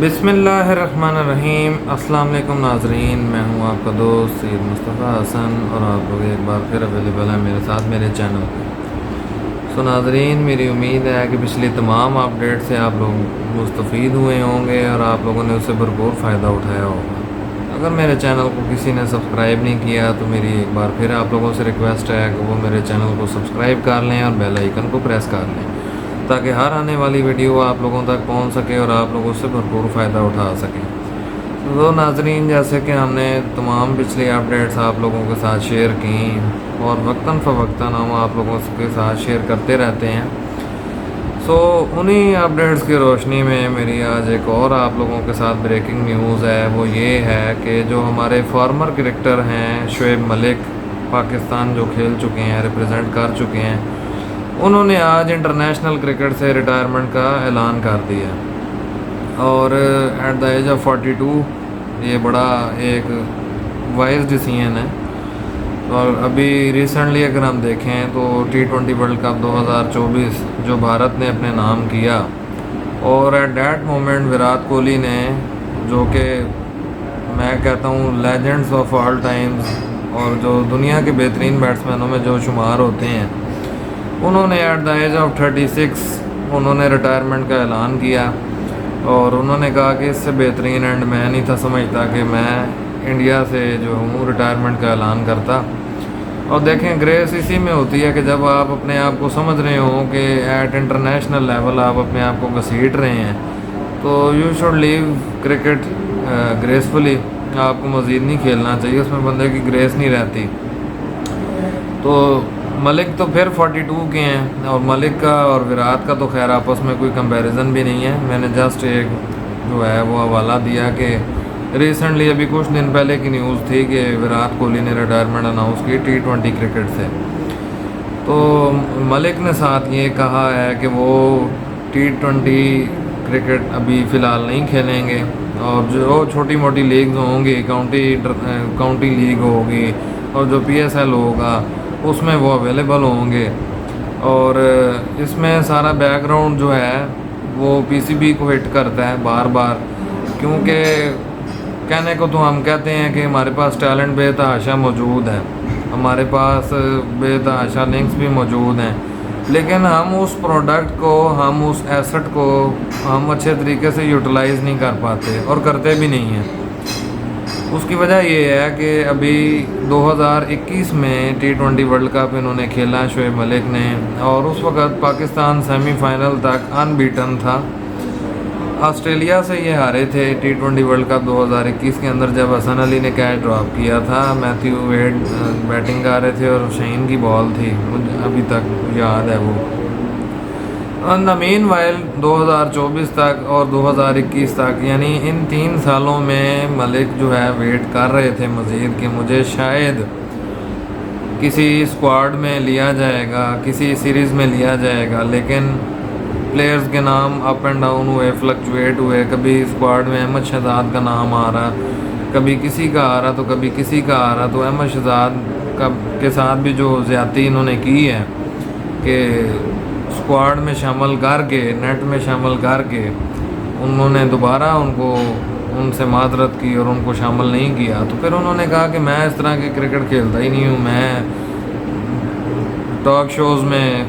بسم اللہ الرحمن الرحیم۔ السلام علیکم ناظرین، میں ہوں آپ کا دوست سید مصطفیٰ حسن اور آپ لوگ ایک بار پھر اویلیبل ہیں میرے ساتھ میرے چینل پہ۔ ناظرین، میری امید ہے کہ پچھلی تمام اپڈیٹ سے آپ لوگ مستفید ہوئے ہوں گے اور آپ لوگوں نے اس سے بھرپور فائدہ اٹھایا ہوگا۔ اگر میرے چینل کو کسی نے سبسکرائب نہیں کیا تو میری ایک بار پھر آپ لوگوں سے ریکویسٹ ہے کہ وہ میرے چینل کو سبسکرائب کر لیں اور بیل آئیکن کو پریس کر لیں تاکہ ہر آنے والی ویڈیو آپ لوگوں تک پہنچ سکے اور آپ لوگ اس سے بھرپور فائدہ اٹھا سکیں۔ تو ناظرین، جیسے کہ ہم نے تمام پچھلی اپڈیٹس آپ لوگوں کے ساتھ شیئر کی اور وقتاً فوقتاً ہم آپ لوگوں کے ساتھ شیئر کرتے رہتے ہیں، انہی اپڈیٹس کی روشنی میں میری آج ایک اور آپ لوگوں کے ساتھ بریکنگ نیوز ہے۔ وہ یہ ہے کہ جو ہمارے فارمر کرکٹر ہیں شعیب ملک، پاکستان جو کھیل چکے ہیں، ریپرزینٹ کر چکے ہیں، انہوں نے آج انٹرنیشنل کرکٹ سے ریٹائرمنٹ کا اعلان کر دیا اور ایٹ دا ایج آف 42 یہ بڑا ایک وائز ڈیسیژن ہے۔ اور ابھی ریسنٹلی اگر ہم دیکھیں تو T20 ورلڈ کپ 2024 جو بھارت نے اپنے نام کیا، اور at that moment Virat Kohli نے، جو کہ میں کہتا ہوں لیجنڈز آف آل ٹائمز اور جو دنیا کے بہترین بیٹسمینوں میں جو شمار ہوتے ہیں، انہوں نے ایٹ دا ایج آف 36 انہوں نے ریٹائرمنٹ کا اعلان کیا اور انہوں نے کہا کہ اس سے بہترین اینڈ میں نہیں تھا سمجھتا کہ میں انڈیا سے جو ہوں ریٹائرمنٹ کا اعلان کرتا۔ اور دیکھیں، گریس اسی میں ہوتی ہے کہ جب آپ اپنے آپ کو سمجھ رہے ہوں کہ ایٹ انٹرنیشنل لیول آپ اپنے آپ کو گھسیٹ رہے ہیں تو you should leave cricket gracefully. آپ کو مزید نہیں کھیلنا چاہیے، اس میں بندے کی گریس نہیں رہتی۔ تو ملک تو پھر 42 کے ہیں، اور ملک کا اور وراٹ کا تو خیر آپس میں کوئی کمپیریزن بھی نہیں ہے۔ میں نے جسٹ ایک جو ہے وہ حوالہ دیا کہ ریسنٹلی ابھی کچھ دن پہلے کی نیوز تھی کہ وراٹ کوہلی نے ریٹائرمنٹ اناؤنس کی T20 کرکٹ سے۔ تو ملک نے ساتھ یہ کہا ہے کہ وہ T20 کرکٹ ابھی فی الحال نہیں کھیلیں گے، اور جو چھوٹی موٹی لیگز ہوں گی، کاؤنٹی لیگ ہوگی اور جو PSL ہوگا اس میں وہ اویلیبل ہوں گے۔ اور اس میں سارا بیک گراؤنڈ جو ہے وہ PCB کو ہٹ کرتا ہے بار بار، کیونکہ کہنے کو تو ہم کہتے ہیں کہ ہمارے پاس ٹیلنٹ بے تحاشا موجود ہے، ہمارے پاس بے تحاشا لنکس بھی موجود ہیں، لیکن ہم اس پروڈکٹ کو، ہم اس ایسٹ کو ہم اچھے طریقے سے یوٹیلائز نہیں کر پاتے اور کرتے بھی نہیں ہیں۔ اس کی وجہ یہ ہے کہ ابھی 2021 میں T20 ورلڈ کپ انہوں نے کھیلا شعیب ملک نے، اور اس وقت پاکستان سیمی فائنل تک ان بیٹن تھا۔ آسٹریلیا سے یہ ہارے تھے T20 ورلڈ کپ 2021 کے اندر، جب حسن علی نے کیچ ڈراپ کیا تھا، میتھیو ویڈ بیٹنگ کر رہے تھے اور شہین کی بال تھی، مجھے ابھی تک یاد ہے وہ۔ مین وائل 2024 تک اور 2021 تک، یعنی ان 3 سالوں میں ملک جو ہے ویٹ کر رہے تھے مزید کہ مجھے شاید کسی اسکواڈ میں لیا جائے گا، کسی سیریز میں لیا جائے گا، لیکن پلیئرز کے نام اپ اینڈ ڈاؤن ہوئے، فلکچویٹ ہوئے۔ کبھی اسکواڈ میں احمد شہزاد کا نام آ رہا، کبھی کسی کا آ رہا تو کبھی کسی کا آ رہا۔ تو احمد شہزاد کے ساتھ بھی جو زیادتی انہوں نے کی ہے کہ اسکواڈ میں شامل کر کے، نیٹ میں شامل کر کے، انہوں نے دوبارہ ان سے معذرت کی اور ان کو شامل نہیں کیا۔ تو پھر انہوں نے کہا کہ میں اس طرح کی کرکٹ کھیلتا ہی نہیں ہوں، میں ٹاک شوز میں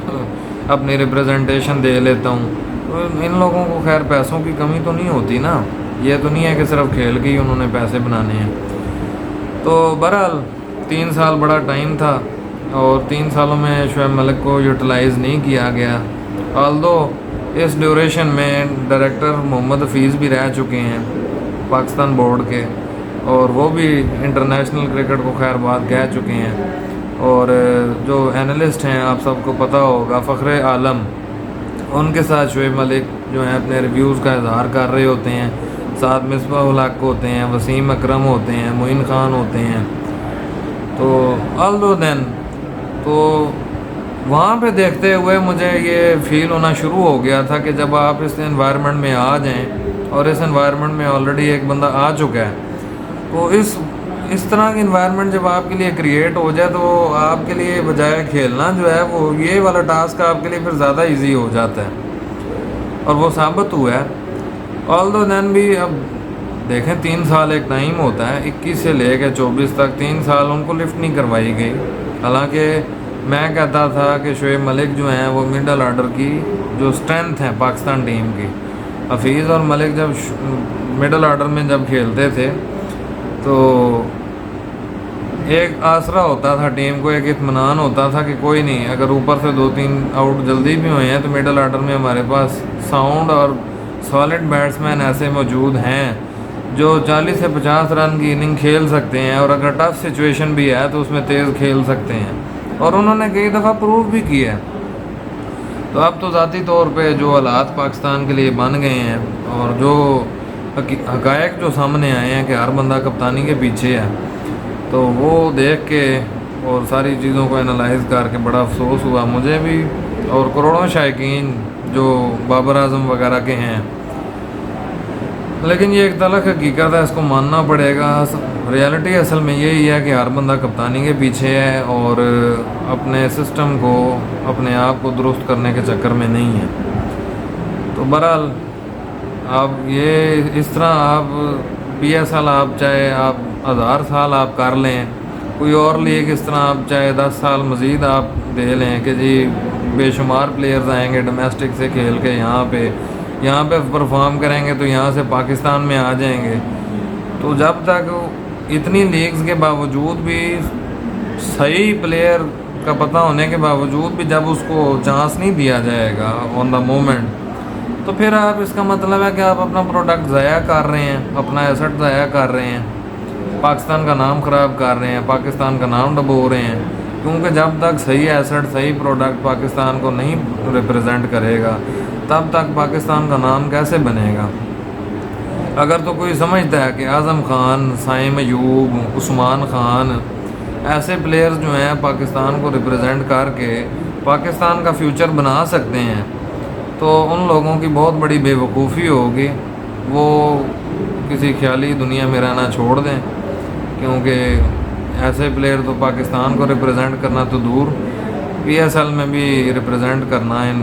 اپنی ریپریزنٹیشن دے لیتا ہوں۔ تو ان لوگوں کو خیر پیسوں کی کمی تو نہیں ہوتی نا، یہ تو نہیں ہے کہ صرف کھیل کے ہی انہوں نے پیسے بنانے ہیں۔ تو بہرحال 3 سال بڑا ٹائم تھا، اور 3 سالوں میں شعیب ملک کو یوٹیلائز نہیں کیا گیا۔ آلدو اس ڈیوریشن میں ڈائریکٹر محمد حفیظ بھی رہ چکے ہیں پاکستان بورڈ کے، اور وہ بھی انٹرنیشنل کرکٹ کو خیر بات کہہ چکے ہیں۔ اور جو اینالسٹ ہیں آپ سب کو پتہ ہوگا، فخر عالم، ان کے ساتھ شعیب ملک جو ہیں اپنے ریویوز کا اظہار کر رہے ہوتے ہیں، ساتھ مصباح الحق ہوتے ہیں، وسیم اکرم ہوتے ہیں، معین خان ہوتے ہیں۔ تو آلدو دین تو وہاں پہ دیکھتے ہوئے مجھے یہ فیل ہونا شروع ہو گیا تھا کہ جب آپ اس انوائرمنٹ میں آ جائیں، اور اس انوائرمنٹ میں آلریڈی ایک بندہ آ چکا ہے، تو اس طرح کی انوائرمنٹ جب آپ کے لیے کریٹ ہو جائے تو آپ کے لیے بجائے کھیلنا جو ہے وہ یہ والا ٹاسک آپ کے لیے پھر زیادہ ایزی ہو جاتا ہے۔ اور وہ ثابت ہوا ہے ऑल्दो देन भी अब देखें 3 साल एक टाइम होता है, 21 से ले कर 24 तक 3 साल उनको लिफ्ट नहीं करवाई गई। हालांकि मैं कहता था कि शोएब मलिक जो हैं वो मिडल आर्डर की जो स्ट्रेंथ है पाकिस्तान टीम की, हफीज़ और मलिक जब मिडल आर्डर में जब खेलते थे तो एक आसरा होता था टीम को, एक इत्मीनान होता था कि कोई नहीं, अगर ऊपर से 2-3 आउट जल्दी भी हुए हैं तो मिडल आर्डर में हमारे पास साउंड और सॉलिड बैट्समैन ऐसे मौजूद हैं जो 40 से 50 रन की इनिंग खेल सकते हैं, और अगर टफ सिचुएशन भी है तो उसमें तेज़ खेल सकते हैं, और उन्होंने कई दफ़ा प्रूव भी किया है। तो अब तो ज़ाती तौर पे जो हालात पाकिस्तान के लिए बन गए हैं और जो हक़ाइक़ जो सामने आए हैं कि हर बंदा कप्तानी के पीछे है, तो वो देख के और सारी चीज़ों को एनालाइज़ करके बड़ा अफसोस हुआ मुझे भी और करोड़ों शायकीन जो बाबर आज़म वगैरह के हैं। लेकिन ये एक तलख़ हकीकत है, इसको मानना पड़ेगा। रियलिटी असल में यही है कि हर बंदा कप्तानी के पीछे है और अपने सिस्टम को, अपने आप को दुरुस्त करने के चक्कर में नहीं है। तो बहरहाल आप ये इस तरह आप PSL आप चाहे आप 1000 साल आप कर लें, कोई और लीग इस तरह आप चाहे 10 साल मज़ीद आप दे लें कि जी बेशुमार प्लेयर्स आएंगे डोमेस्टिक से खेल के यहाँ पे परफॉर्म करेंगे तो यहाँ से पाकिस्तान में आ जाएंगे, तो जब तक इतनी लीग्स के बावजूद भी सही प्लेयर का पता होने के बावजूद भी जब उसको चांस नहीं दिया जाएगा ऑन द मोमेंट, तो फिर आप इसका मतलब है कि आप अपना प्रोडक्ट ज़ाया कर रहे हैं, अपना एसेट ज़ाया कर रहे हैं, पाकिस्तान का नाम ख़राब कर रहे हैं, पाकिस्तान का नाम डबो रहे हैं। क्योंकि जब तक सही एसेट, सही प्रोडक्ट पाकिस्तान को नहीं रिप्रेजेंट करेगा तब तक पाकिस्तान का नाम कैसे बनेगा। अगर तो कोई समझता है कि आज़म खान, साइम अयूब, उस्मान खान ऐसे प्लेयर्स जो हैं पाकिस्तान को रिप्रेजेंट करके पाकिस्तान का फ्यूचर बना सकते हैं, तो उन लोगों की बहुत बड़ी बेवकूफ़ी होगी, वो किसी ख्याली दुनिया में रहना छोड़ दें। क्योंकि ऐसे प्लेयर तो पाकिस्तान को रिप्रेजेंट करना तो दूर, PSL में भी रिप्रेजेंट करना इन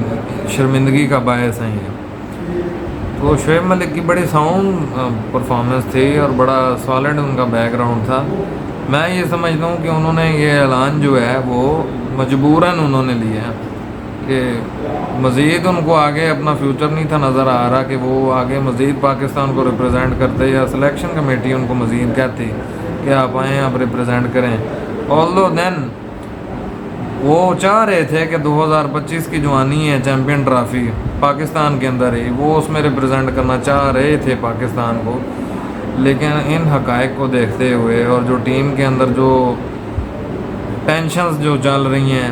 शर्मिंदगी का बायस है ये। तो शोएब मलिक की बड़ी साउंड परफॉर्मेंस थी और बड़ा सॉलिड उनका बैकग्राउंड था। मैं ये समझता हूँ कि उन्होंने ये ऐलान जो है वो मजबूरन उन्होंने लिया है कि मज़ीद उनको आगे अपना फ्यूचर नहीं था नज़र आ रहा कि वो आगे मज़ीद पाकिस्तान को रिप्रेजेंट करते, या सिलेक्शन कमेटी उनको मज़ीद कहती कि आप आएँ, आप रिप्रेजेंट करें। ऑल्दो देन वो चाह रहे थे कि 2025 की जो आनी है चैम्पियन ट्रॉफी पाकिस्तान के अंदर ही, वो उसमें रिप्रेजेंट करना चाह रहे थे पाकिस्तान को। लेकिन इन हक़ाइक़ को देखते हुए और जो टीम के अंदर जो टेंशन्स जो चल रही हैं,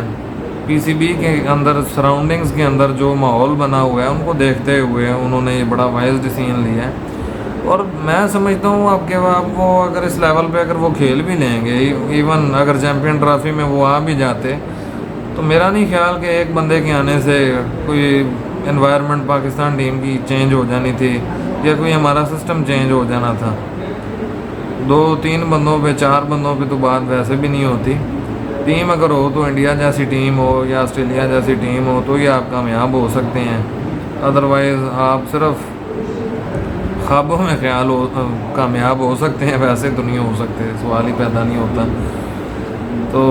PCB के अंदर सराउंडिंग्स के अंदर जो माहौल बना हुआ है, उनको देखते हुए उन्होंने ये बड़ा वाइज डिसीजन लिया है। और मैं समझता हूँ आपको अगर इस लेवल पे अगर वो खेल भी लेंगे, इवन अगर चैम्पियन ट्रॉफी में वो आ भी जाते, तो मेरा नहीं ख्याल कि एक बंदे के आने से कोई एनवायरनमेंट पाकिस्तान टीम की चेंज हो जानी थी या कोई हमारा सिस्टम चेंज हो जाना था। 2-3 बंदों पे, 4 बंदों पे तो बात वैसे भी नहीं होती। टीम अगर हो तो इंडिया जैसी टीम हो या ऑस्ट्रेलिया जैसी टीम हो तो ही आप कामयाब हो सकते हैं, अदरवाइज़ आप सिर्फ ख्वाबों में ख्याल हो कामयाब हो सकते हैं, वैसे तो नहीं हो सकते, सवाल ही पैदा नहीं होता। तो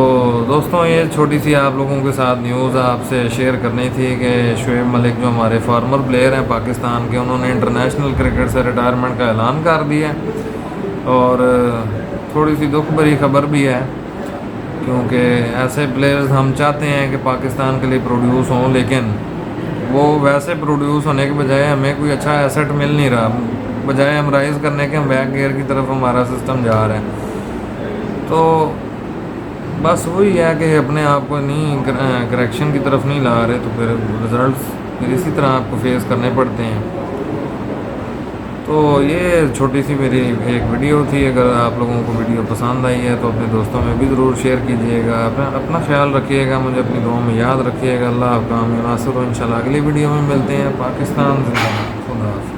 दोस्तों, ये छोटी सी आप लोगों के साथ न्यूज़ आपसे शेयर करनी थी कि शोएब मलिक जो हमारे फार्मर प्लेयर हैं पाकिस्तान के, उन्होंने इंटरनेशनल क्रिकेट से रिटायरमेंट का ऐलान कर दिया। और थोड़ी सी दुख भरी खबर भी है क्योंकि ऐसे प्लेयर्स हम चाहते हैं कि पाकिस्तान के लिए प्रोड्यूस हों, लेकिन वो वैसे प्रोड्यूस होने के बजाय हमें कोई अच्छा एसेट मिल नहीं रहा, बजाय हम राइज़ करने के हम बैक गियर की तरफ हमारा सिस्टम जा रहा है। तो बस वही है कि अपने आप को नहीं करेक्शन की तरफ नहीं ला रहे, तो फिर रिज़ल्ट्स इसी तरह आपको फेस करने पड़ते हैं। तो ये छोटी सी मेरी एक वीडियो थी। अगर आप लोगों को वीडियो पसंद आई है तो अपने दोस्तों में भी ज़रूर शेयर कीजिएगा। अपना ख्याल रखिएगा, मुझे अपनी दुआ में याद रखिएगा। अल्लाह आपका आमीन नासिर। इंशाल्लाह अगली वीडियो में मिलते हैं। पाकिस्तान जिंदाबाद। खुदा हाफ़िज़।